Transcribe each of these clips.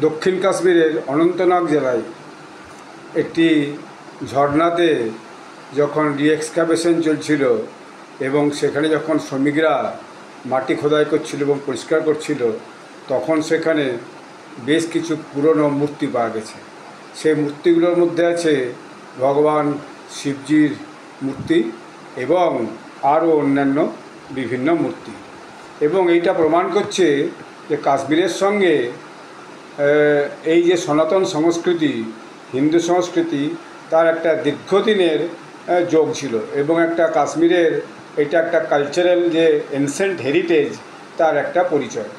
দক্ষিণ কাশ্মীরের অনন্তনাগ জেলায় একটি ঝর্ণাতে যখন রিএক্সকাভেশন চলছিল এবং সেখানে যখন শ্রমিকরা মাটি খোদাই করছিল এবং পরিষ্কার করছিল, তখন সেখানে বেশ কিছু পুরনো মূর্তি পাওয়া গেছে। সেই মূর্তিগুলোর মধ্যে আছে ভগবান শিবজির মূর্তি এবং আরও অন্যান্য বিভিন্ন মূর্তি। এবং এইটা প্রমাণ করছে যে কাশ্মীরের সঙ্গে এই যে সনাতন সংস্কৃতি, হিন্দু সংস্কৃতি, তার একটা দীর্ঘদিনের যোগ ছিল এবং একটা কাশ্মীরের এটা একটা কালচারাল যে এনসেন্ট হেরিটেজ, তার একটা পরিচয়।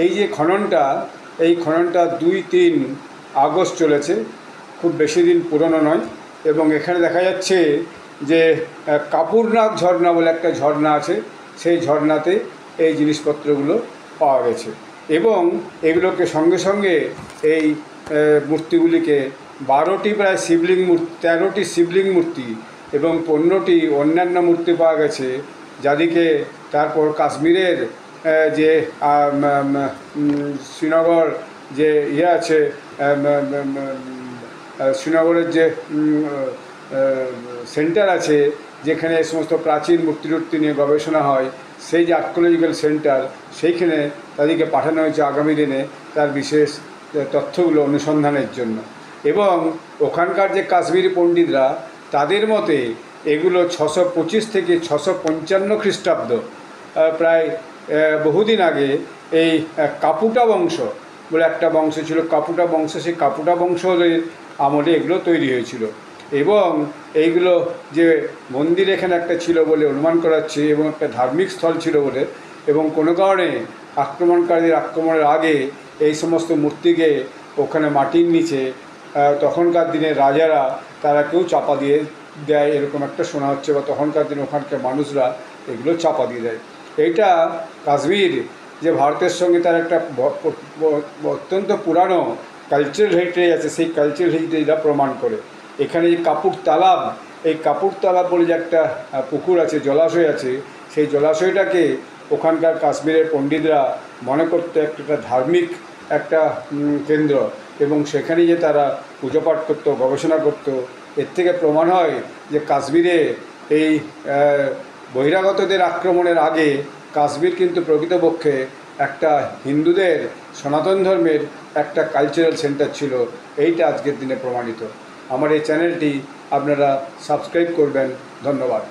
এই যে খননটা, এই খননটা 2-3 আগস্ট চলেছে, খুব বেশি দিন পুরনো নয়। এবং এখানে দেখা যাচ্ছে যে কাপুরনাগ ঝর্ণা বলে একটা ঝর্ণা আছে, সেই ঝর্ণাতে এই জিনিসপত্রগুলো পাওয়া গেছে। এবং এগুলোকে সঙ্গে সঙ্গে এই মূর্তিগুলিকে 12টি প্রায় শিবলিঙ্গ মূর্তি, 13টি শিবলিঙ্গ মূর্তি এবং 15টি অন্যান্য মূর্তি পাওয়া গেছে, যাদেরকে তারপর কাশ্মীরের যে শ্রীনগর যে আছে, শ্রীনগরের যে সেন্টার আছে যেখানে সমস্ত প্রাচীন মূর্তি নিয়ে গবেষণা হয়, সেই যে আর্কিওলজিক্যাল সেন্টার, সেইখানে তাদেরকে পাঠানো হয়েছে আগামী দিনে তার বিশেষ তথ্যগুলো অনুসন্ধানের জন্য। এবং ওখানকার যে কাশ্মীরি পণ্ডিতরা, তাদের মতে এগুলো 625 থেকে 655 খ্রিস্টাব্দ, প্রায় বহুদিন আগে এই কাপুটা বংশ বলে একটা বংশ ছিল, কাপুটা বংশ, সেই কাপুটা বংশের আমলে এগুলো তৈরি হয়েছিল। এবং এইগুলো যে মন্দির এখানে একটা ছিল বলে অনুমান করা হচ্ছে এবং একটা ধার্মিক স্থল ছিল বলে, এবং কোনো কারণে আক্রমণকারীদের আক্রমণের আগে এই সমস্ত মূর্তিকে ওখানে মাটির নিচে তখনকার দিনে রাজারা তারা কেউ চাপা দিয়ে দেয়, এরকম একটা শোনা হচ্ছে, বা তখনকার দিনে ওখানকার মানুষরা এগুলো চাপা দিয়ে দেয়। এইটা কাশ্মীর যে ভারতের সঙ্গে তার একটা অত্যন্ত পুরানো কালচারাল হেরিটেজ আছে, সেই কালচারাল হেরিটেজটা প্রমাণ করে। এখানে যে কাপুর তালাব, এই কাপুর তালাব বলে যে একটা পুকুর আছে, জলাশয় আছে, সেই জলাশয়টাকে ওখানকার কাশ্মীরের পণ্ডিতরা মনে করতে একটা ধার্মিক একটা কেন্দ্র, এবং সেখানে যে তারা পুজোপাঠ করতো, গবেষণা করতো। এর থেকে প্রমাণ হয় যে কাশ্মীরে এই বহিরাগতদের আক্রমণের আগে কাশ্মীর কিন্তু প্রকৃতপক্ষে একটা হিন্দুদের সনাতন ধর্মের একটা কালচারাল সেন্টার ছিল। এইটা আজকের দিনে প্রমাণিত। আমার এই চ্যানেলটি আপনারা সাবস্ক্রাইব করবেন। ধন্যবাদ।